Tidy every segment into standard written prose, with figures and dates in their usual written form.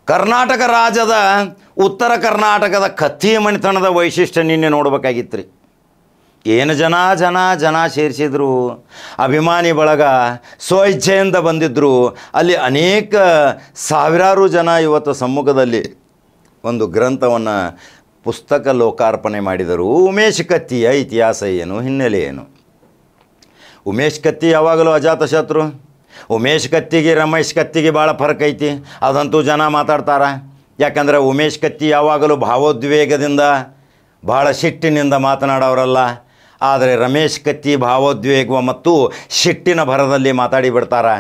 ಕರ್ನಾಟಕ ರಾಜ್ಯದ ಉತ್ತರ ಕರ್ನಾಟಕದ ಕತ್ತಿಯ ಮಣಿತನದ ವೈಶಿಷ್ಟ್ಯ ನಿನ್ನೆ ನೋಡ್ಬೇಕಾಗಿತ್ತು ರೀ. ಏನು ಜನ ಜನ ಜನ ಸೇರಿಸಿದ್ರು, ಅಭಿಮಾನಿ ಬಳಗ ಸ್ವಇಚ್ಛೆಯಿಂದ ಬಂದಿದ್ದರು. ಅಲ್ಲಿ ಅನೇಕ ಸಾವಿರಾರು ಜನ ಇವತ್ತು ಸಮ್ಮುಖದಲ್ಲಿ ಒಂದು ಗ್ರಂಥವನ್ನು ಪುಸ್ತಕ ಲೋಕಾರ್ಪಣೆ ಮಾಡಿದರು. ಉಮೇಶ್ ಕತ್ತಿಯ ಇತಿಹಾಸ ಏನು, ಹಿನ್ನೆಲೆ ಏನು? ಉಮೇಶ್ ಕತ್ತಿ ಯಾವಾಗಲೂ ಅಜಾತಶತ್ರು. ಉಮೇಶ್ ಕತ್ತಿಗೆ ರಮೇಶ್ ಕತ್ತಿಗೆ ಭಾಳ ಫರಕ್ ಐತಿ, ಅದಂತೂ ಜನ ಮಾತಾಡ್ತಾರೆ. ಯಾಕಂದರೆ ಉಮೇಶ್ ಕತ್ತಿ ಯಾವಾಗಲೂ ಭಾವೋದ್ವೇಗದಿಂದ ಭಾಳ ಸಿಟ್ಟಿನಿಂದ ಮಾತನಾಡೋರಲ್ಲ. ಆದರೆ ರಮೇಶ್ ಕತ್ತಿ ಭಾವೋದ್ವೇಗ ಮತ್ತು ಸಿಟ್ಟಿನ ಭರದಲ್ಲಿ ಮಾತಾಡಿ ಬಿಡ್ತಾರೆ.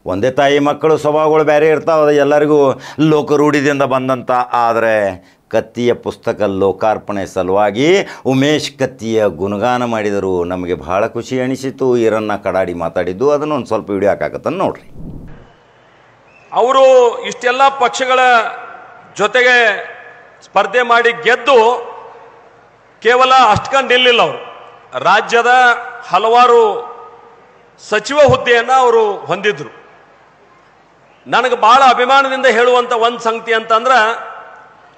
ಒಂದೇ ತಾಯಿ ಮಕ್ಕಳು ಸ್ವಭಾವಗಳು ಬೇರೆ ಇರ್ತಾವೆ, ಎಲ್ಲರಿಗೂ ಲೋಕರೂಢಿದಿಂದ ಬಂದಂಥ. ಆದರೆ ಕತ್ತಿಯ ಪುಸ್ತಕ ಲೋಕಾರ್ಪಣೆ ಸಲುವಾಗಿ ಉಮೇಶ್ ಕತ್ತಿಯ ಗುಣಗಾನ ಮಾಡಿದರು. ನಮಗೆ ಭಾಳ ಖುಷಿ ಅನಿಸಿತು. ಈರನ್ನ ಕಡಾಡಿ ಮಾತಾಡಿದ್ದು, ಅದನ್ನು ಒಂದು ಸ್ವಲ್ಪ ವಿಡಿಯೋ ಹಾಕಾಕತ್ತನ್ನು ನೋಡ್ರಿ. ಅವರು ಇಷ್ಟೆಲ್ಲ ಪಕ್ಷಗಳ ಜೊತೆಗೆ ಸ್ಪರ್ಧೆ ಮಾಡಿ ಗೆದ್ದು ಕೇವಲ ಅಷ್ಟಕ್ಕೆ ನಿಲ್ಲಿಲ್ಲ. ಅವರು ರಾಜ್ಯದ ಹಲವಾರು ಸಚಿವ ಹುದ್ದೆಯನ್ನು ಅವರು ಹೊಂದಿದ್ರು. ನನಗೆ ಭಾಳ ಅಭಿಮಾನದಿಂದ ಹೇಳುವಂಥ ಒಂದು ಸಂಗತಿ ಅಂತಂದ್ರೆ,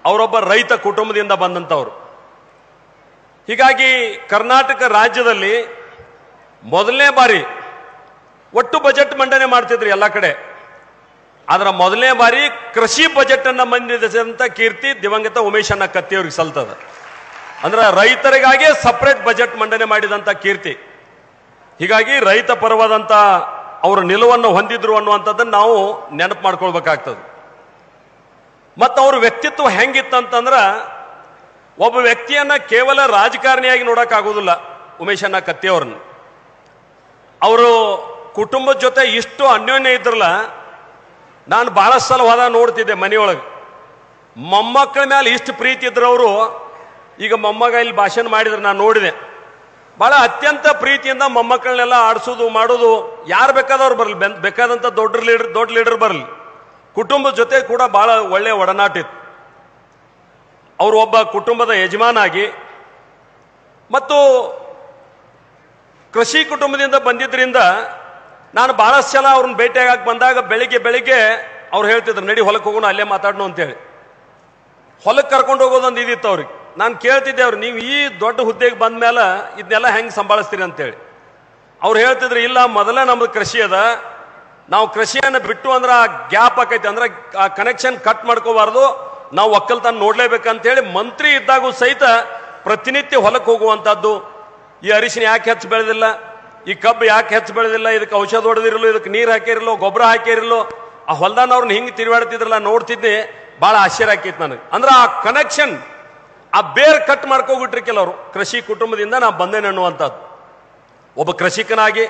ಅವರೊಬ್ಬ ರೈತ ಕುಟುಂಬದಿಂದ ಬಂದಂಥವ್ರು. ಹೀಗಾಗಿ ಕರ್ನಾಟಕ ರಾಜ್ಯದಲ್ಲಿ ಮೊದಲನೇ ಬಾರಿ ಒಟ್ಟು ಬಜೆಟ್ ಮಂಡನೆ ಮಾಡ್ತಿದ್ರು ಎಲ್ಲ ಕಡೆ. ಅದರ ಮೊದಲನೇ ಬಾರಿ ಕೃಷಿ ಬಜೆಟ್ ಅನ್ನು ಮಂಡಿಸಿದಂಥ ಕೀರ್ತಿ ದಿವಂಗತ ಉಮೇಶಣ್ಣ ಕತ್ತಿಯವ್ರಿಗೆ ಸಲ್ತದ. ಅಂದ್ರೆ ರೈತರಿಗಾಗಿ ಸಪರೇಟ್ ಬಜೆಟ್ ಮಂಡನೆ ಮಾಡಿದಂಥ ಕೀರ್ತಿ. ಹೀಗಾಗಿ ರೈತ ಪರವಾದಂಥ ಅವರ ನಿಲುವನ್ನು ಹೊಂದಿದ್ರು ಅನ್ನುವಂಥದ್ದನ್ನು ನಾವು ನೆನಪು ಮಾಡ್ಕೊಳ್ಬೇಕಾಗ್ತದೆ. ಮತ್ತು ಅವ್ರ ವ್ಯಕ್ತಿತ್ವ ಹೆಂಗಿತ್ತಂತಂದ್ರೆ, ಒಬ್ಬ ವ್ಯಕ್ತಿಯನ್ನ ಕೇವಲ ರಾಜಕಾರಣಿಯಾಗಿ ನೋಡೋಕ್ಕಾಗೋದಿಲ್ಲ ಉಮೇಶಣ್ಣ ಕತ್ತಿಯವ್ರನ್ನ. ಅವರು ಕುಟುಂಬದ ಜೊತೆ ಇಷ್ಟು ಅನ್ಯೋನ್ಯ ಇದ್ರಲ್ಲ. ನಾನು ಭಾಳಷ್ಟು ಸಲ ಹೋದ ನೋಡ್ತಿದ್ದೆ ಮನೆಯೊಳಗೆ. ಮೊಮ್ಮಕ್ಕಳ ಮೇಲೆ ಇಷ್ಟು ಪ್ರೀತಿ ಇದ್ರು ಅವರು. ಈಗ ಮೊಮ್ಮಗ ಇಲ್ಲಿ ಭಾಷಣ ಮಾಡಿದ್ರೆ ನಾನು ನೋಡಿದೆ. ಭಾಳ ಅತ್ಯಂತ ಪ್ರೀತಿಯಿಂದ ಮೊಮ್ಮಕ್ಕಳನ್ನೆಲ್ಲ ಆಡಿಸೋದು ಮಾಡೋದು. ಯಾರು ಬೇಕಾದವ್ರು ಬರಲಿ, ಬೇಕಾದಂಥ ದೊಡ್ಡ ಲೀಡರ್ ಬರಲಿ, ಕುಟುಂಬದ ಜೊತೆ ಕೂಡ ಭಾಳ ಒಳ್ಳೆಯ ಒಡನಾಟ ಇತ್ತು. ಅವರು ಒಬ್ಬ ಕುಟುಂಬದ ಯಜಮಾನಾಗಿ ಮತ್ತು ಕೃಷಿ ಕುಟುಂಬದಿಂದ ಬಂದಿದ್ದರಿಂದ ನಾನು ಭಾಳಷ್ಟು ಸಲ ಅವ್ರನ್ನ ಭೇಟಿಯಾಗಿ ಬಂದಾಗ ಬೆಳಿಗ್ಗೆ ಅವ್ರು ಹೇಳ್ತಿದ್ರು, ನಡಿ ಹೊಲಕ್ಕೆ ಹೋಗೋಣ, ಅಲ್ಲೇ ಮಾತಾಡೋಣ ಅಂತೇಳಿ. ಹೊಲಕ್ಕೆ ಕರ್ಕೊಂಡು ಹೋಗೋದೊಂದು ಇದಿತ್ತು ಅವ್ರಿಗೆ. ನಾನು ಕೇಳ್ತಿದ್ದೆ ಅವ್ರು, ನೀವು ಈ ದೊಡ್ಡ ಹುದ್ದೆಗೆ ಬಂದ ಮೇಲೆ ಇದನ್ನೆಲ್ಲ ಹೆಂಗೆ ಸಂಭಾಳಿಸ್ತೀರಿ ಅಂತೇಳಿ. ಅವ್ರು ಹೇಳ್ತಿದ್ರು, ಇಲ್ಲ ಮೊದಲೇ ನಮ್ದು ಕೃಷಿ ಅದ, ನಾವು ಕೃಷಿಯನ್ನು ಬಿಟ್ಟು ಅಂದ್ರೆ ಆ ಗ್ಯಾಪ್ ಆಕೈತಿ, ಅಂದ್ರೆ ಆ ಕನೆಕ್ಷನ್ ಕಟ್ ಮಾಡ್ಕೋಬಾರ್ದು, ನಾವು ಒಕ್ಕಲ್ತನ ನೋಡ್ಲೇಬೇಕಂತೇಳಿ ಮಂತ್ರಿ ಇದ್ದಾಗೂ ಸಹಿತ ಪ್ರತಿನಿತ್ಯ ಹೊಲಕ್ಕೆ ಹೋಗುವಂಥದ್ದು. ಈ ಅರಿಶಿನ ಯಾಕೆ ಹೆಚ್ಚು ಬೆಳೆದಿಲ್ಲ, ಈ ಕಬ್ಬು ಯಾಕೆ ಹೆಚ್ಚು ಬೆಳೆದಿಲ್ಲ, ಇದಕ್ಕೆ ಔಷಧ ಹೊಡೆದಿರಲು, ಇದಕ್ಕೆ ನೀರು ಹಾಕಿರಲು, ಗೊಬ್ಬರ ಹಾಕಿರಲು, ಆ ಹೊಲ್ದಾನ ಅವ್ರನ್ನ ಹಿಂಗೆ ತಿರುಗಾಡ್ತಿದ್ರಲ್ಲ ನೋಡ್ತಿದ್ದೆ. ಭಾಳ ಆಶ್ಚರ್ಯ ಆಕೈತಿ ನನಗೆ. ಅಂದ್ರೆ ಆ ಕನೆಕ್ಷನ್, ಆ ಬೇರ್ ಕಟ್ ಮಾಡ್ಕೋಬಿಟ್ರಿ ಕೆಲವರು. ಕೃಷಿ ಕುಟುಂಬದಿಂದ ನಾ ಬಂದೇನೆ ಅನ್ನುವಂಥದ್ದು. ಒಬ್ಬ ಕೃಷಿಕನಾಗಿ,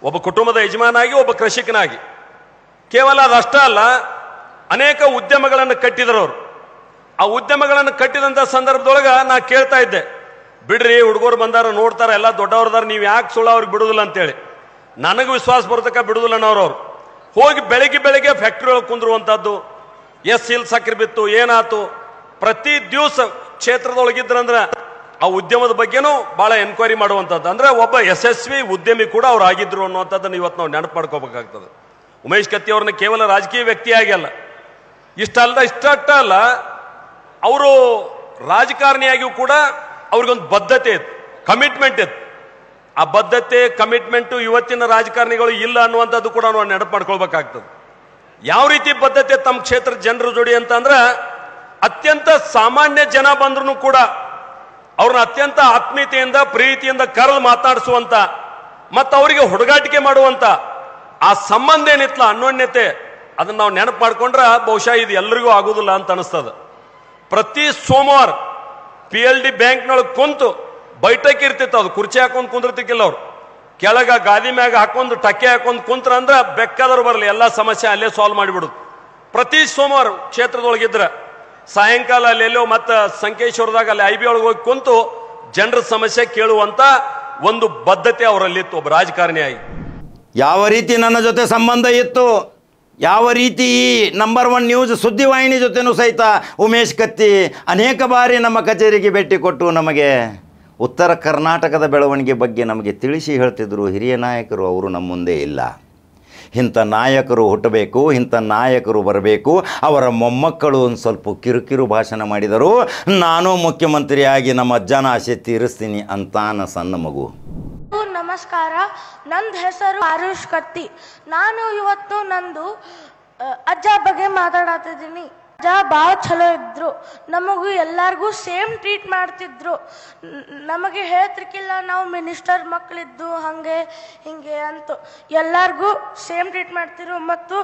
ಒಬ್ಬ ಕುಟುಂಬದ ಯಜಮಾನಾಗಿ, ಒಬ್ಬ ಕೃಷಿಕನಾಗಿ ಕೇವಲ ಅದಷ್ಟೇ ಅಲ್ಲ, ಅನೇಕ ಉದ್ಯಮಗಳನ್ನು ಕಟ್ಟಿದ್ರು ಅವರು. ಆ ಉದ್ಯಮಗಳನ್ನು ಕಟ್ಟಿದಂಥ ಸಂದರ್ಭದೊಳಗೆ ನಾ ಕೇಳ್ತಾ ಇದ್ದೆ, ಬಿಡ್ರಿ ಹುಡುಗರು ಬಂದಾರ ನೋಡ್ತಾರ, ಎಲ್ಲ ದೊಡ್ಡವ್ರದಾರ, ನೀವು ಯಾಕೆ ಸುಳ್ಳು ಅವ್ರಿಗೆ ಬಿಡುದಿಲ್ಲ ಅಂತೇಳಿ. ನನಗೆ ವಿಶ್ವಾಸ ಬರ್ತಕ್ಕ ಬಿಡುದಿಲ್ಲ ಅವ್ರು. ಹೋಗಿ ಬೆಳಿಗ್ಗೆ ಫ್ಯಾಕ್ಟ್ರಿ ಒಳಗೆ ಕುಂದ್ರುವಂಥದ್ದು. ಎಲ್ಲಿ ಸಕ್ಕರೆ ಬಿತ್ತು, ಏನಾಯ್ತು, ಪ್ರತಿ ದಿವಸ ಕ್ಷೇತ್ರದೊಳಗಿದ್ರಂದ್ರೆ ಆ ಉದ್ಯಮದ ಬಗ್ಗೆನೂ ಭಾಳ ಎನ್ಕ್ವೈರಿ ಮಾಡುವಂಥದ್ದು. ಅಂದ್ರೆ ಒಬ್ಬ ಯಶಸ್ವಿ ಉದ್ಯಮಿ ಕೂಡ ಅವ್ರು ಆಗಿದ್ರು ಅನ್ನುವಂಥದ್ದನ್ನು ಇವತ್ತು ನಾವು ನೆನಪು ಮಾಡ್ಕೋಬೇಕಾಗ್ತದೆ. ಉಮೇಶ್ ಕತ್ತಿ ಅವ್ರನ್ನ ಕೇವಲ ರಾಜಕೀಯ ವ್ಯಕ್ತಿಯಾಗಿ ಅಲ್ಲ, ಇಷ್ಟೇ ಅಲ್ಲ, ಅವರು ರಾಜಕಾರಣಿಯಾಗಿಯೂ ಕೂಡ ಅವ್ರಿಗೊಂದು ಬದ್ಧತೆ ಇತ್ತು, ಕಮಿಟ್ಮೆಂಟ್ ಇತ್ತು. ಆ ಬದ್ಧತೆ, ಕಮಿಟ್ಮೆಂಟು ಇವತ್ತಿನ ರಾಜಕಾರಣಿಗಳು ಇಲ್ಲ ಅನ್ನುವಂಥದ್ದು ಕೂಡ ನಾವು ನೆನಪು ಮಾಡ್ಕೊಳ್ಬೇಕಾಗ್ತದೆ. ಯಾವ ರೀತಿ ಬದ್ಧತೆ ತಮ್ಮ ಕ್ಷೇತ್ರದ ಜನರ ಜೋಡಿ ಅಂತಂದ್ರೆ, ಅತ್ಯಂತ ಸಾಮಾನ್ಯ ಜನ ಬಂದ್ರು ಕೂಡ ಅವ್ರನ್ನ ಅತ್ಯಂತ ಆತ್ಮೀಯತೆಯಿಂದ, ಪ್ರೀತಿಯಿಂದ ಕರೆದು ಮಾತನಾಡಿಸುವಂತ ಮತ್ತು ಅವರಿಗೆ ಹುಡುಗಾಟಿಕೆ ಮಾಡುವಂತ ಆ ಸಂಬಂಧ ಏನಿತ್ತಲ್ಲ, ಅನ್ಯೋನ್ಯತೆ, ಅದನ್ನ ನಾವು ನೆನಪು ಮಾಡ್ಕೊಂಡ್ರೆ ಬಹುಶಃ ಇದು ಎಲ್ಲರಿಗೂ ಆಗೋದಿಲ್ಲ ಅಂತ ಅನಿಸ್ತದೆ. ಪ್ರತಿ ಸೋಮವಾರ PLD ಬ್ಯಾಂಕ್ನೊಳಗೆ ಕುಂತು ಬೈಠಕ್ ಇರ್ತಿತ್ತು. ಅದು ಕುರ್ಚಿ ಹಾಕೊಂಡು ಕುಂದಿರ್ತಿಕ್ಕಿಲ್ಲ ಅವ್ರು. ಕೆಳಗ ಗಾದಿ ಮ್ಯಾಗ ಹಾಕೊಂಡು ಟಕ್ಕೆ ಹಾಕೊಂಡು ಕುಂತ್ರ ಅಂದ್ರೆ ಬೆಕ್ಕಾದವ್ರು ಬರಲಿ, ಎಲ್ಲ ಸಮಸ್ಯೆ ಅಲ್ಲೇ ಸಾಲ್ವ್ ಮಾಡಿಬಿಡುದು. ಪ್ರತಿ ಸೋಮವಾರ ಕ್ಷೇತ್ರದೊಳಗಿದ್ರೆ ಸಾಯಂಕಾಲ ಅಲ್ಲೆಲ್ಲೋ ಮತ್ತೆ ಸಂಕೇಶ್ವರದಾಗ ಅಲ್ಲಿ IB ಒಳಗೆ ಹೋಗಿ ಕುಂತು ಜನರ ಸಮಸ್ಯೆ ಕೇಳುವಂತ ಒಂದು ಬದ್ಧತೆ ಅವರಲ್ಲಿತ್ತು ಒಬ್ಬ ರಾಜಕಾರಣಿಯಾಗಿ. ಯಾವ ರೀತಿ ನನ್ನ ಜೊತೆ ಸಂಬಂಧ ಇತ್ತು, ಯಾವ ರೀತಿ ನಂಬರ್ 1 ನ್ಯೂಸ್ ಸುದ್ದಿವಾಹಿನಿ ಜೊತೆನೂ ಸಹಿತ ಉಮೇಶ್ ಕತ್ತಿ ಅನೇಕ ಬಾರಿ ನಮ್ಮ ಕಚೇರಿಗೆ ಭೇಟಿ ಕೊಟ್ಟು ನಮಗೆ ಉತ್ತರ ಕರ್ನಾಟಕದ ಬೆಳವಣಿಗೆ ಬಗ್ಗೆ ನಮಗೆ ತಿಳಿಸಿ ಹೇಳ್ತಿದ್ರು ಹಿರಿಯ ನಾಯಕರು. ಅವರು ನಮ್ಮ ಮುಂದೆ ಇಲ್ಲ. ಇಂಥ ನಾಯಕರು ಹುಟ್ಟಬೇಕು, ಇಂಥ ನಾಯಕರು ಬರಬೇಕು. ಅವರ ಮೊಮ್ಮಕ್ಕಳು ಒಂದು ಸ್ವಲ್ಪ ಕಿರುಕಿರು ಭಾಷಣ ಮಾಡಿದರು. ನಾನು ಮುಖ್ಯಮಂತ್ರಿಯಾಗಿ ನಮ್ಮ ಅಜ್ಜನ ಆಸೆ ತೀರಿಸ್ತೀನಿ ಅಂತಾನ ಸಣ್ಣ ಮಗು. ನಮಸ್ಕಾರ, ನಂದು ಹೆಸರು ಆರುಷ್ ಕತ್ತಿ. ನಾನು ಇವತ್ತು ನಂದು ಅಜ್ಜ ಬಗ್ಗೆ ಮಾತಾಡತ್ತಿದ್ದೀನಿ. ಅಜ್ಜ ಭಾಳ ಚಲೋ ಇದ್ರು. ನಮಗೂ ಎಲ್ಲರಿಗೂ ಸೇಮ್ ಟ್ರೀಟ್ ಮಾಡ್ತಿದ್ರು. ನಮಗೆ ಹೇಳ್ತಿರ್ಕಿಲ್ಲ ನಾವು ಮಿನಿಸ್ಟರ್ ಮಕ್ಕಳಿದ್ದು ಹಾಗೆ ಹಿಂಗೆ ಅಂತ. ಎಲ್ಲರಿಗೂ ಸೇಮ್ ಟ್ರೀಟ್ ಮಾಡ್ತಿರು ಮತ್ತು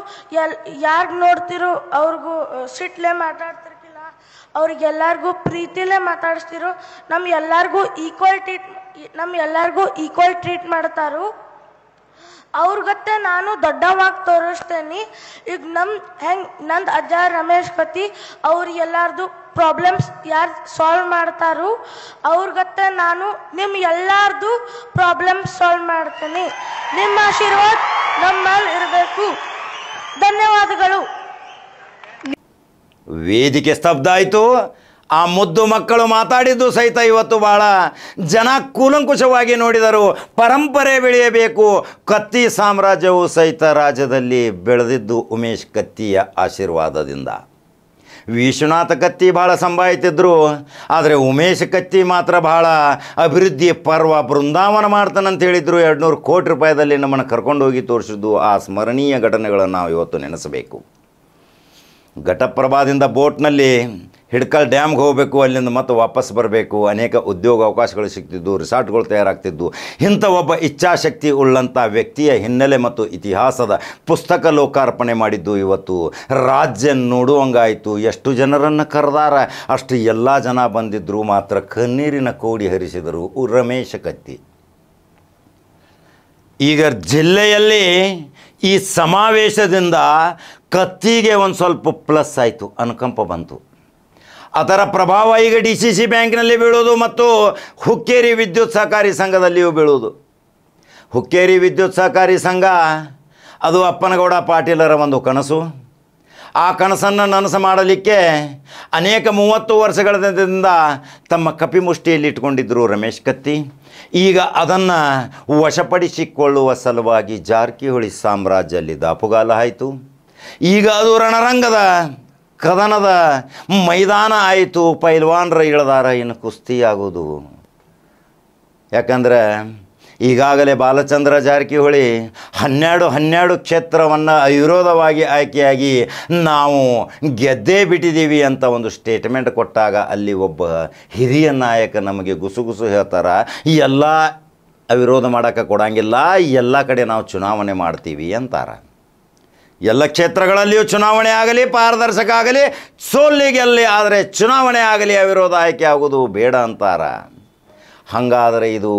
ಯಾರು ನೋಡ್ತಿರು ಅವ್ರಿಗೂ ಸಿಟ್ಲೆ ಮಾತಾಡ್ತಿರ್ಕಿಲ್ಲ. ಅವ್ರಿಗೆಲ್ಲರಿಗೂ ಪ್ರೀತಿಲೇ ಮಾತಾಡಿಸ್ತಿರು. ಎಲ್ಲರಿಗೂ ಈಕ್ವಲ್ ಟ್ರೀಟ್ ಮಾಡ್ತಾರು. ಅವ್ರಿಗತ್ತೆ ನಾನು ದೊಡ್ಡವಾಗಿ ತೋರಿಸ್ತೇನೆ. ಈಗ ನಂದು ಅಜ್ಜ ರಮೇಶ್ ಕತ್ತಿ ಅವ್ರು ಎಲ್ಲಾರ್ದು ಪ್ರಾಬ್ಲಮ್ಸ್ ಯಾರು ಸಾಲ್ವ್ ಮಾಡ್ತಾರೋ ಅವ್ರಿಗತ್ತೆ ನಾನು ಎಲ್ಲಾರ್ದು ಪ್ರಾಬ್ಲಮ್ಸ್ ಸಾಲ್ವ್ ಮಾಡ್ತೇನೆ. ನಿಮ್ಮ ಆಶೀರ್ವಾದ ನಮ್ಮ ಮೇಲೆ ಇರಬೇಕು. ಧನ್ಯವಾದಗಳು. ವೇದಿಕೆ ಸ್ತಬ್ಧ ಆಯಿತು. ಆ ಮುದ್ದು ಮಕ್ಕಳು ಮಾತಾಡಿದ್ದು ಸಹಿತ ಇವತ್ತು ಭಾಳ ಜನ ಕೂಲಂಕುಷವಾಗಿ ನೋಡಿದರು. ಪರಂಪರೆ ಬೆಳೆಯಬೇಕು. ಕತ್ತಿ ಸಾಮ್ರಾಜ್ಯವು ಸಹಿತ ರಾಜ್ಯದಲ್ಲಿ ಬೆಳೆದಿದ್ದು ಉಮೇಶ್ ಕತ್ತಿಯ ಆಶೀರ್ವಾದದಿಂದ. ವಿಶ್ವನಾಥ ಕತ್ತಿ ಭಾಳ ಸಂಭಾಯಿತಿದ್ರು, ಆದರೆ ಉಮೇಶ್ ಕತ್ತಿ ಮಾತ್ರ ಭಾಳ ಅಭಿವೃದ್ಧಿ ಪರ್ವ ಬೃಂದಾವನ ಮಾಡ್ತಾನಂತ ಹೇಳಿದ್ರು. 200 ಕೋಟಿ ರೂಪಾಯಿದಲ್ಲಿ ನಮ್ಮನ್ನು ಕರ್ಕೊಂಡೋಗಿ ತೋರಿಸಿದ್ದು ಆ ಸ್ಮರಣೀಯ ಘಟನೆಗಳನ್ನು ನಾವು ಇವತ್ತು ನೆನೆಸಬೇಕು. ಘಟಪ್ರಭಾದಿಂದ ಬೋಟ್ನಲ್ಲಿ ಹಿಡ್ಕಲ್ ಡ್ಯಾಮ್ಗೆ ಹೋಗಬೇಕು, ಅಲ್ಲಿಂದ ಮತ್ತೆ ವಾಪಸ್ ಬರಬೇಕು. ಅನೇಕ ಉದ್ಯೋಗ ಅವಕಾಶಗಳು ಸಿಗ್ತಿದ್ದು, ರಿಸಾರ್ಟ್ಗಳು ತಯಾರಾಗ್ತಿದ್ದು. ಇಂಥ ಒಬ್ಬ ಇಚ್ಛಾಶಕ್ತಿ ಉಳ್ಳಂಥ ವ್ಯಕ್ತಿಯ ಹಿನ್ನೆಲೆ ಮತ್ತು ಇತಿಹಾಸದ ಪುಸ್ತಕ ಲೋಕಾರ್ಪಣೆ ಮಾಡಿದ್ದು ಇವತ್ತು ರಾಜ್ಯ ನೋಡುವಂಗಾಯಿತು. ಎಷ್ಟು ಜನರನ್ನು ಕರೆದಾರ, ಅಷ್ಟು ಎಲ್ಲ ಜನ ಬಂದಿದ್ದರು. ಮಾತ್ರ ಕಣ್ಣೀರಿನ ಕೋಡಿ ಹರಿಸಿದರು ರಮೇಶ್ ಕತ್ತಿ. ಈಗ ಜಿಲ್ಲೆಯಲ್ಲಿ ಈ ಸಮಾವೇಶದಿಂದ ಕತ್ತಿಗೆ ಒಂದು ಸ್ವಲ್ಪ ಪ್ಲಸ್ ಆಯಿತು, ಅನುಕಂಪ ಬಂತು. ಅದರ ಪ್ರಭಾವ ಈಗ DCC ಬ್ಯಾಂಕ್ನಲ್ಲಿ ಬೀಳೋದು ಮತ್ತು ಹುಕ್ಕೇರಿ ವಿದ್ಯುತ್ ಸಹಕಾರಿ ಸಂಘದಲ್ಲಿಯೂ ಬೀಳುವುದು. ಹುಕ್ಕೇರಿ ವಿದ್ಯುತ್ ಸಹಕಾರಿ ಸಂಘ ಅದು ಅಪ್ಪನಗೌಡ ಪಾಟೀಲರ ಒಂದು ಕನಸು. ಆ ಕನಸನ್ನು ನನಸು ಮಾಡಲಿಕ್ಕೆ ಅನೇಕ 30 ವರ್ಷಗಳಿಂದ ತಮ್ಮ ಕಪಿಮುಷ್ಟಿಯಲ್ಲಿ ಇಟ್ಕೊಂಡಿದ್ದರು ರಮೇಶ್ ಕತ್ತಿ. ಈಗ ಅದನ್ನು ವಶಪಡಿಸಿಕೊಳ್ಳುವ ಸಲುವಾಗಿ ಜಾರಕಿಹೊಳಿ ಸಾಮ್ರಾಜ್ಯ ಅಲ್ಲಿ ದಾಪುಗಾಲ ಆಯಿತು. ಈಗ ಅದು ರಣರಂಗದ ಕದನದ ಮೈದಾನ ಆಯಿತು. ಪೈಲ್ವಾನ್ರ ಇಳದಾರ, ಇನ್ನು ಕುಸ್ತಿ ಆಗೋದು. ಯಾಕಂದರೆ ಈಗಾಗಲೇ ಬಾಲಚಂದ್ರ ಜಾರಕಿಹೊಳಿ 12 ಕ್ಷೇತ್ರವನ್ನು ಅವಿರೋಧವಾಗಿ ಆಯ್ಕೆಯಾಗಿ ನಾವು ಗೆದ್ದೇ ಬಿಟ್ಟಿದ್ದೀವಿ ಅಂತ ಒಂದು ಸ್ಟೇಟ್ಮೆಂಟ್ ಕೊಟ್ಟಾಗ ಅಲ್ಲಿ ಒಬ್ಬ ಹಿರಿಯ ನಾಯಕ ನಮಗೆ ಗುಸುಗುಸು ಹೇಳ್ತಾರೆ, ಎಲ್ಲ ಅವಿರೋಧ ಮಾಡೋಕ್ಕೆ ಕೊಡೋಂಗಿಲ್ಲ, ಎಲ್ಲ ಕಡೆ ನಾವು ಚುನಾವಣೆ ಮಾಡ್ತೀವಿ ಅಂತಾರೆ. ಎಲ್ಲ ಕ್ಷೇತ್ರಗಳಲ್ಲಿಯೂ ಚುನಾವಣೆ ಆಗಲಿ, ಪಾರದರ್ಶಕ ಆಗಲಿ, ಸೋಲಿಗೆಲ್ಲಿ, ಆದರೆ ಚುನಾವಣೆ ಆಗಲಿ ಅವಿರೋಧ ಆಯ್ಕೆ ಆಗೋದು ಬೇಡ ಅಂತಾರ. ಹಾಗಾದರೆ ಇದು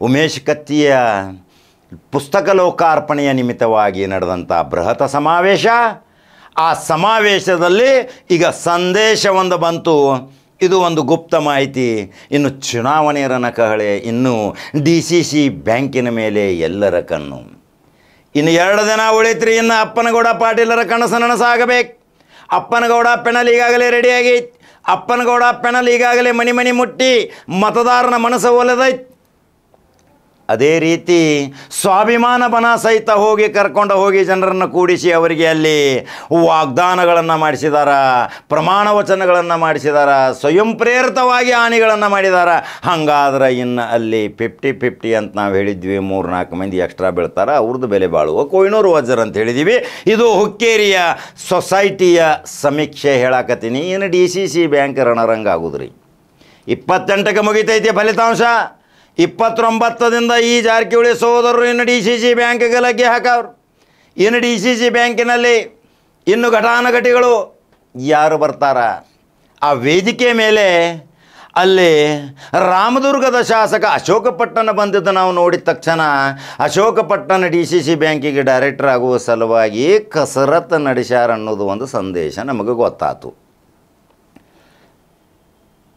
ಉಮೇಶ್ ಕತ್ತಿಯ ಪುಸ್ತಕ ಲೋಕಾರ್ಪಣೆಯ ನಿಮಿತ್ತವಾಗಿ ನಡೆದಂಥ ಬೃಹತ್ ಸಮಾವೇಶ. ಆ ಸಮಾವೇಶದಲ್ಲಿ ಈಗ ಸಂದೇಶವೊಂದು ಬಂತು. ಇದು ಒಂದು ಗುಪ್ತ ಮಾಹಿತಿ. ಇನ್ನು ಚುನಾವಣೆಯ ರಣಕಹಳೆ, ಇನ್ನು DCC ಬ್ಯಾಂಕಿನ ಮೇಲೆ ಎಲ್ಲರ ಕಣ್ಣು. ಇನ್ನು 2 ದಿನ ಉಳಿತ್ರಿ. ಇನ್ನು ಅಪ್ಪನಗೌಡ ಪಾಟೀಲರ ಕನಸು ನನಸಾಗಬೇಕು. ಅಪ್ಪನಗೌಡ ಪೆನಲ್ ಈಗಾಗಲೇ ರೆಡಿಯಾಗೈತಿ. ಅಪ್ಪನಗೌಡ ಪೆನಲ್ ಈಗಾಗಲೇ ಮನೆ ಮುಟ್ಟಿ ಮತದಾರನ ಮನಸ್ಸು ಒಲೆದೈತಿ. ಅದೇ ರೀತಿ ಸ್ವಾಭಿಮಾನ ಬನ ಸಹಿತ ಕರ್ಕೊಂಡು ಹೋಗಿ ಜನರನ್ನು ಕೂಡಿಸಿ ಅವರಿಗೆ ಅಲ್ಲಿ ವಾಗ್ದಾನಗಳನ್ನು ಮಾಡಿಸಿದಾರ, ಪ್ರಮಾಣ ವಚನಗಳನ್ನು ಮಾಡಿಸಿದಾರ, ಸ್ವಯಂ ಪ್ರೇರಿತವಾಗಿ ಹಾನಿಗಳನ್ನು ಮಾಡಿದಾರ. ಹಾಗಾದ್ರೆ ಇನ್ನು ಅಲ್ಲಿ 50-50 ಅಂತ ನಾವು ಹೇಳಿದ್ವಿ. 3-4 ಮಂದಿ ಎಕ್ಸ್ಟ್ರಾ ಬೀಳ್ತಾರೆ, ಅವ್ರದ್ದು ಬೆಲೆ ಬಾಳುವ ಕೊಯ್ನೂರು ವಜ್ರ ಅಂತ ಹೇಳಿದ್ದೀವಿ. ಇದು ಹುಕ್ಕೇರಿಯ ಸೊಸೈಟಿಯ ಸಮೀಕ್ಷೆ ಹೇಳಾಕತ್ತೀನಿ. ಇನ್ನು DCC ಬ್ಯಾಂಕ್ ರಣರಂಗ ಆಗುದ್ರಿ. 28ಕ್ಕೆ ಮುಗಿತೈತಿ ಫಲಿತಾಂಶ. 29ರಿಂದ ಈ ಜಾರಕಿಹೊಳಿ ಸಹೋದರರು ಇನ್ನು DCC ಬ್ಯಾಂಕ್ಗೆ ಲಗ್ಗೆ ಹಾಕವ್ರು. ಇನ್ನು DCC ಬ್ಯಾಂಕಿನಲ್ಲಿ ಇನ್ನು ಘಟಾನುಘಟಿಗಳು ಯಾರು ಬರ್ತಾರ? ಆ ವೇದಿಕೆ ಮೇಲೆ ಅಲ್ಲಿ ರಾಮದುರ್ಗದ ಶಾಸಕ ಅಶೋಕ ಪಟ್ಟಣ ಬಂದಿದ್ದು ನಾವು ನೋಡಿದ ತಕ್ಷಣ ಅಶೋಕ ಪಟ್ಟಣ DCC ಬ್ಯಾಂಕಿಗೆ ಡೈರೆಕ್ಟರ್ ಆಗುವ ಸಲುವಾಗಿ ಕಸರತ್ತು ನಡೆಸ್ಯಾರ ಅನ್ನೋದು ಒಂದು ಸಂದೇಶ ನಮಗೆ ಗೊತ್ತಾತು.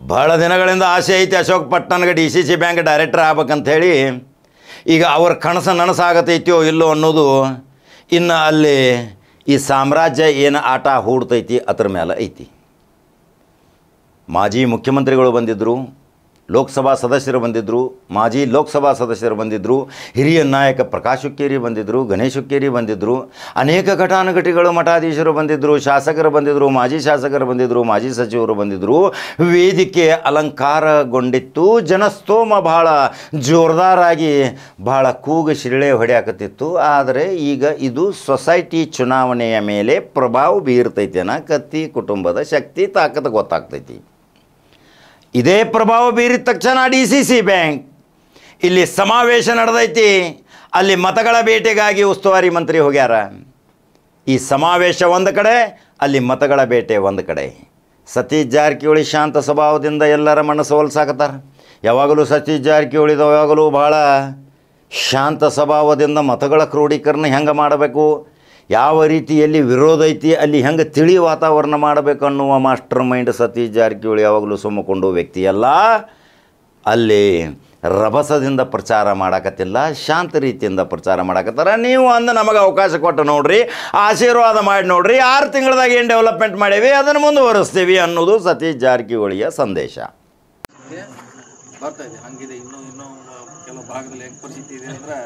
ಬಹಳ ದಿನಗಳಿಂದ ಆಸೆ ಐತಿ ಅಶೋಕ್ ಪಟ್ಟಣಗೆ DCC ಬ್ಯಾಂಕ್ ಡೈರೆಕ್ಟರ್ ಆಗ್ಬೇಕಂಥೇಳಿ. ಈಗ ಅವ್ರ ಕನಸು ನನಸಾಗತೈತಿಯೋ ಇಲ್ಲೋ ಅನ್ನೋದು ಇನ್ನು ಅಲ್ಲಿ ಈ ಸಾಮ್ರಾಜ್ಯ ಏನು ಆಟ ಹೂಡ್ತೈತಿ ಅದ್ರ ಮೇಲೆ ಐತಿ. ಮಾಜಿ ಮುಖ್ಯಮಂತ್ರಿಗಳು ಬಂದಿದ್ದರು, ಲೋಕಸಭಾ ಸದಸ್ಯರು ಬಂದಿದ್ದರು, ಮಾಜಿ ಲೋಕಸಭಾ ಸದಸ್ಯರು ಬಂದಿದ್ದರು, ಹಿರಿಯ ನಾಯಕ ಪ್ರಕಾಶ್ ಹುಕ್ಕೇರಿ ಬಂದಿದ್ದರು, ಗಣೇಶ್ ಹುಕ್ಕೇರಿ ಬಂದಿದ್ದರು, ಅನೇಕ ಘಟಾನುಘಟಿಗಳು ಮಠಾಧೀಶರು ಬಂದಿದ್ದರು, ಶಾಸಕರು ಬಂದಿದ್ದರು, ಮಾಜಿ ಶಾಸಕರು ಬಂದಿದ್ದರು, ಮಾಜಿ ಸಚಿವರು ಬಂದಿದ್ದರು. ವೇದಿಕೆ ಅಲಂಕಾರಗೊಂಡಿತ್ತು. ಜನಸ್ತೋಮ ಭಾಳ ಜೋರ್ದಾರಾಗಿ ಭಾಳ ಕೂಗು ಶಿಳ್ಳೆ ಹೊಡೆಯಾಕತ್ತಿತ್ತು. ಆದರೆ ಈಗ ಇದು ಸೊಸೈಟಿ ಚುನಾವಣೆಯ ಮೇಲೆ ಪ್ರಭಾವ ಬೀರ್ತೈತಿ ಅನ್ನಕತ್ತಿ. ಕುಟುಂಬದ ಶಕ್ತಿ ತಾಕತ್ತು ಗೊತ್ತಾಗ್ತೈತಿ. ಇದೇ ಪ್ರಭಾವ ಬೀರಿದ ತಕ್ಷಣ DCC ಬ್ಯಾಂಕ್ ಇಲ್ಲಿ ಸಮಾವೇಶ ನಡೆದೈತಿ. ಅಲ್ಲಿ ಮತಗಳ ಬೇಟೆಗಾಗಿ ಉಸ್ತುವಾರಿ ಮಂತ್ರಿ ಹೋಗ್ಯಾರ. ಈ ಸಮಾವೇಶ ಒಂದು ಕಡೆ, ಅಲ್ಲಿ ಮತಗಳ ಬೇಟೆ ಒಂದು ಕಡೆ. ಸತೀಶ್ ಜಾರಕಿಹೊಳಿ ಶಾಂತ ಸ್ವಭಾವದಿಂದ ಎಲ್ಲರ ಮನಸ್ಸು ಒಲ್ಸಾಕತ್ತಾರ. ಯಾವಾಗಲೂ ಸತೀಶ್ ಜಾರಕಿಹೊಳಿದು ಯಾವಾಗಲೂ ಭಾಳ ಶಾಂತ ಸ್ವಭಾವದಿಂದ ಮತಗಳ ಕ್ರೋಢೀಕರಣ ಹೆಂಗೆ ಮಾಡಬೇಕು, ಯಾವ ರೀತಿಯಲ್ಲಿ ವಿರೋಧ ಐತಿ ಅಲ್ಲಿ ಹೆಂಗೆ ತಿಳಿ ವಾತಾವರಣ ಮಾಡಬೇಕು ಅನ್ನುವ ಮಾಸ್ಟರ್ ಮೈಂಡ್ ಸತೀಶ್ ಜಾರಕಿಹೊಳಿ ಯಾವಾಗಲೂ ಸುಮ್ಮಕೊಂಡು ವ್ಯಕ್ತಿಯಲ್ಲ. ಅಲ್ಲಿ ರಭಸದಿಂದ ಪ್ರಚಾರ ಮಾಡಕತ್ತಿಲ್ಲ, ಶಾಂತ ರೀತಿಯಿಂದ ಪ್ರಚಾರ ಮಾಡಕತ್ತಾರ. ನೀವು ಅಂದು ನಮಗೆ ಅವಕಾಶ ಕೊಟ್ಟು ನೋಡ್ರಿ, ಆಶೀರ್ವಾದ ಮಾಡಿ ನೋಡ್ರಿ, 6 ತಿಂಗಳದಾಗ ಏನು ಡೆವಲಪ್ಮೆಂಟ್ ಮಾಡೇವಿ ಅದನ್ನು ಮುಂದುವರಿಸ್ತೀವಿ ಅನ್ನೋದು ಸತೀಶ್ ಜಾರಕಿಹೊಳಿಯ ಸಂದೇಶ. ಬರ್ತಾ ಇದೆ ಹಂಗಿದೆ. ಇನ್ನೂ ಕೆಲವು ಭಾಗದಲ್ಲಿ ಹೆಂಗೆ ಪರಿಸ್ಥಿತಿ ಇದೆ ಅಂದರೆ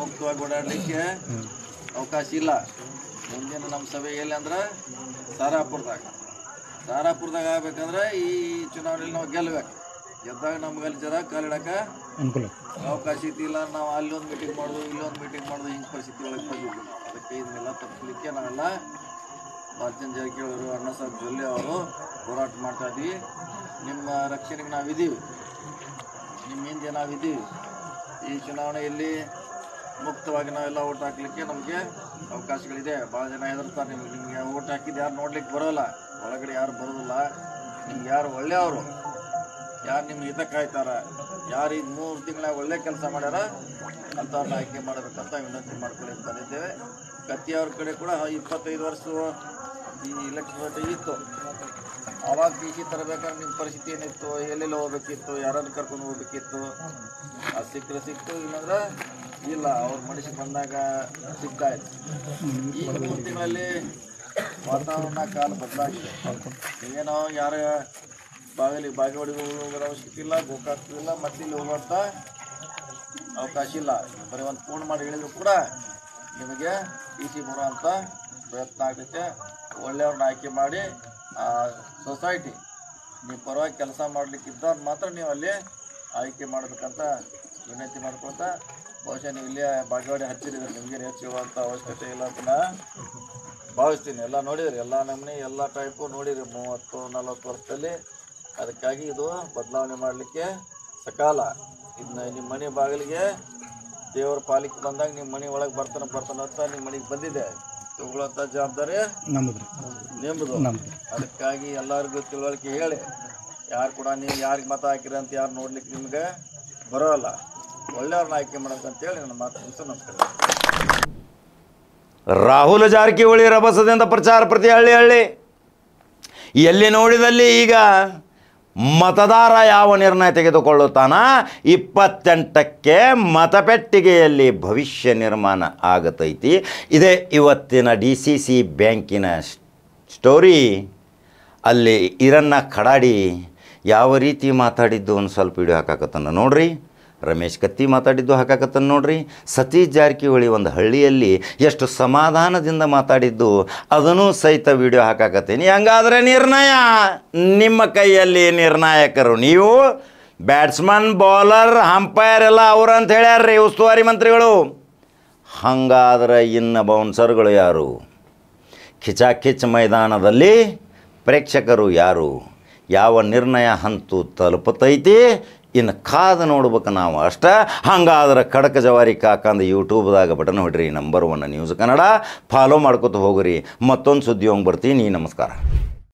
ಮುಕ್ತವಾಗಿ ಓಡಾಡಲಿಕ್ಕೆ ಅವಕಾಶ ಇಲ್ಲ. ಮುಂದಿನ ನಮ್ಮ ಸಭೆ ಎಲ್ಲಿ ಅಂದ್ರೆ ಸಾರಾಪುರದಾಗ ಆಗ್ಬೇಕಂದ್ರೆ ಈ ಚುನಾವಣೆಯಲ್ಲಿ ನಾವು ಗೆಲ್ಲಬೇಕು. ಗೆದ್ದಾಗ ನಮ್ಗೆ ಅಲ್ಲಿ ಜರ ಕಾಲಿಡಕ್ಕೆ ಅನುಕೂಲ ಅವಕಾಶ ಇದ್ದಿಲ್ಲ. ನಾವು ಅಲ್ಲೊಂದು ಮೀಟಿಂಗ್ ಮಾಡೋದು ಇಲ್ಲೊಂದು ಮೀಟಿಂಗ್ ಮಾಡೋದು ಹಿಂಗೆ ಪರಿಸ್ಥಿತಿ ಒಳಗೆ ಬಂದಿದ್ವಿ. ಅದಕ್ಕೆ ಇದನ್ನೆಲ್ಲ ತಪ್ಪಿಸಲಿಕ್ಕೆ ನಾವೆಲ್ಲ ಬಾಲಚಂದ್ರ ಜಾರಕಿಹೊಳಿ ಅವರು, ಅಣ್ಣಾಸಾಹೇಬ್ ಜೊಲ್ಲೆ ಅವರು ಹೋರಾಟ ಮಾಡ್ತಾ ಇದ್ವಿ. ನಿಮ್ಮ ರಕ್ಷಣೆಗೆ ನಾವಿದ್ದೀವಿ, ನಿಮ್ಮ ಹಿಂದೆ ನಾವಿದ್ದೀವಿ. ಈ ಚುನಾವಣೆಯಲ್ಲಿ ಮುಕ್ತವಾಗಿ ನಾವೆಲ್ಲ ಓಟ್ ಹಾಕ್ಲಿಕ್ಕೆ ನಮಗೆ ಅವಕಾಶಗಳಿದೆ. ಭಾಳ ಜನ ಹೆದರ್ತಾರೆ, ನಿಮಗೆ ಓಟ್ ಹಾಕಿದ್ದು ಯಾರು ನೋಡ್ಲಿಕ್ಕೆ ಬರೋಲ್ಲ, ಒಳಗಡೆ ಯಾರು ಬರೋದಿಲ್ಲ. ನಿಮ್ಗೆ ಯಾರು ಒಳ್ಳೆಯವರು, ಯಾರು ನಿಮ್ಮ ಹಿತ ಕಾಯ್ತಾರ, ಯಾರು ಈಗ 3 ತಿಂಗಳ ಒಳ್ಳೆ ಕೆಲಸ ಮಾಡ್ಯಾರ ಅಂಥವ್ರನ್ನ ಆಯ್ಕೆ ಮಾಡಬೇಕಂತ ವಿನಂತಿ ಮಾಡ್ಕೊಳ್ಳಿ ಬಂದಿದ್ದೇವೆ. ಕತ್ತಿಯವ್ರ ಕಡೆ ಕೂಡ 25 ವರ್ಷ ಈ ಇಲೆಕ್ಷನ್ ಇತ್ತು. ಆವಾಗ ಟಿ ಸಿ ತರಬೇಕಾದ್ರೆ ನಿಮ್ಮ ಪರಿಸ್ಥಿತಿ ಏನಿತ್ತು, ಎಲ್ಲೆಲ್ಲಿ ಹೋಗ್ಬೇಕಿತ್ತು, ಯಾರನ್ನು ಕರ್ಕೊಂಡು ಹೋಗ್ಬೇಕಿತ್ತು, ಅದು ಸಿಕ್ತು. ಇಲ್ಲಂದ್ರೆ ಇಲ್ಲ, ಅವ್ರ ಮನುಷ್ಯ ಬಂದಾಗ ಸಿಕ್ಕಾಯ್ತು. ಈ 3 ತಿಂಗಳಲ್ಲಿ ವಾತಾವರಣ ಕಾಲ ಬದಲಾಗಿದೆ. ಏನೋ ಯಾರ ಬಾಗೇವಾಡಿಗೆ ಹೋಗೋದ್ರ ಅವಶ್ಯಕತೆ ಇಲ್ಲ, ಗೋಕಾಕ್ತಿಲ್ಲ, ಮತ್ತೆ ಇಲ್ಲಿ ಹೋಗುವಂಥ ಅವಕಾಶ ಇಲ್ಲ. ಬರೀ ಒಂದು ಫೋನ್ ಮಾಡಿ ಹೇಳಿದ್ರು ಕೂಡ ನಿಮಗೆ ಟಿ ಸಿ ಬರುವಂಥ ಪ್ರಯತ್ನ ಆಗ್ತೈತೆ. ಒಳ್ಳೆಯವ್ರನ್ನ ಆಯ್ಕೆ ಮಾಡಿ ಆ ಸೊಸೈಟಿ ನೀವು ಪರವಾಗಿ ಕೆಲಸ ಮಾಡಲಿಕ್ಕಿದ್ದವ್ರು ಮಾತ್ರ ನೀವು ಅಲ್ಲಿ ಆಯ್ಕೆ ಮಾಡಬೇಕಂತ ವಿನಂತಿ ಮಾಡ್ಕೊಳ್ತಾ, ಬಹುಶಃ ನೀವು ಇಲ್ಲೇ ಬಾಗೇವಾಡಿ ಹಚ್ಚಿರಿದ್ರೆ ನಿಮಗೇನು ಹೆಚ್ಚುವಂಥ ಅವಶ್ಯಕತೆ ಇಲ್ಲ ಅಂತ ನಾ ಭಾವಿಸ್ತೀನಿ. ಎಲ್ಲ ನೋಡಿದ್ರಿ, ಎಲ್ಲ ನಮೂನೆ ಎಲ್ಲ ಟೈಪು ನೋಡಿರಿ 30-40 ವರ್ಷದಲ್ಲಿ. ಅದಕ್ಕಾಗಿ ಇದು ಬದಲಾವಣೆ ಮಾಡಲಿಕ್ಕೆ ಸಕಾಲ. ಇದನ್ನ ನಿಮ್ಮ ಮನೆ ಬಾಗಿಲಿಗೆ ದೇವರ ಪಾಲಿಕೆ ಬಂದಾಗ ನಿಮ್ಮ ಮನೆ ಒಳಗೆ ಬರ್ತಾನೆ ಅಂತ ನಿಮ್ಮ ಮನೆಗೆ ಬಂದಿದೆ. ತಗೊಳ್ಳೋಂಥ ಜವಾಬ್ದಾರಿ ನಿಮ್ಮದು. ಅದಕ್ಕಾಗಿ ಎಲ್ಲರಿಗೂ ತಿಳುವಳಿಕೆ ಹೇಳಿ, ಯಾರು ಕೂಡ ನೀವು ಯಾರಿಗೆ ಮತ ಹಾಕಿರಿ ಅಂತ ಯಾರು ನೋಡ್ಲಿಕ್ಕೆ ನಿಮ್ಗೆ ಬರೋಲ್ಲ, ಒಳ್ಳೆಯವ್ರನ್ನ ಆಯ್ಕೆ ಮಾಡೋಕ್ಕಂತೇಳಿ ನನ್ನ ಮಾತು ಮುಗಿಸು. ನಮಸ್ಕಾರ. ರಾಹುಲ್ ಜಾರಕಿಹೊಳಿ ರಭಸದಿಂದ ಪ್ರಚಾರ ಪ್ರತಿ ಹಳ್ಳಿ ಎಲ್ಲಿ ನೋಡಿದಲ್ಲಿ ಈಗ ಮತದಾರ ಯಾವ ನಿರ್ಣಯ ತೆಗೆದುಕೊಳ್ಳುತ್ತಾನ, 28ಕ್ಕೆ ಮತಪೆಟ್ಟಿಗೆಯಲ್ಲಿ ಭವಿಷ್ಯ ನಿರ್ಮಾಣ ಆಗತೈತಿ. ಇದೇ ಇವತ್ತಿನ DCC ಬ್ಯಾಂಕಿನ ಸ್ಟೋರಿ. ಅಲ್ಲಿ ಈರಣ್ಣ ಕಡಾಡಿ ಯಾವ ರೀತಿ ಮಾತಾಡಿದ್ದು ಒಂದು ಸ್ವಲ್ಪ ವಿಡಿಯೋ ಹಾಕಾಕತ್ತಾನ ನೋಡ್ರಿ. ರಮೇಶ್ ಕತ್ತಿ ಮಾತಾಡಿದ್ದು ಹಾಕಾಕತ್ತಾನ ನೋಡ್ರಿ. ಸತೀಶ್ ಜಾರಕಿಹೊಳಿ ಒಂದು ಹಳ್ಳಿಯಲ್ಲಿ ಎಷ್ಟು ಸಮಾಧಾನದಿಂದ ಮಾತಾಡಿದ್ದು ಅದನ್ನು ಸಹಿತ ವಿಡಿಯೋ ಹಾಕಾಕತ್ತೀನಿ. ಹಂಗಾದರೆ ನಿರ್ಣಯ ನಿಮ್ಮ ಕೈಯಲ್ಲಿ, ನಿರ್ಣಾಯಕರು ನೀವು. ಬ್ಯಾಟ್ಸ್ಮನ್, ಬೌಲರ್, ಅಂಪೈರ್ ಎಲ್ಲ ಅವರು ಅಂತ ಹೇಳ್ಯಾರ್ರಿ ಉಸ್ತುವಾರಿ ಮಂತ್ರಿಗಳು. ಹಾಗಾದ್ರೆ ಇನ್ನು ಬೌನ್ಸರ್ಗಳು ಯಾರು? ಕಿಚಾಕಿಚ್ ಮೈದಾನದಲ್ಲಿ ಪ್ರೇಕ್ಷಕರು ಯಾರು? ಯಾವ ನಿರ್ಣಯ ಹಂತು ತಲುಪತೈತಿ ಇನ್ನು ಕಾದು ನೋಡ್ಬೇಕು ನಾವು ಅಷ್ಟೇ. ಹಂಗಾದ್ರೆ ಖಡಕ ಜವಾರಿ ಕಾಕಂದು ಯೂಟ್ಯೂಬ್ದಾಗ ಬಟನ್ ಹೊಡ್ರಿ, ನಂಬರ್ 1 ನ್ಯೂಸ್ ಕನ್ನಡ ಫಾಲೋ ಮಾಡ್ಕೊತ ಹೋಗ್ರಿ. ಮತ್ತೊಂದು ಸುದ್ದಿ ಹೋಗಿ ಬರ್ತೀನಿ. ನಮಸ್ಕಾರ.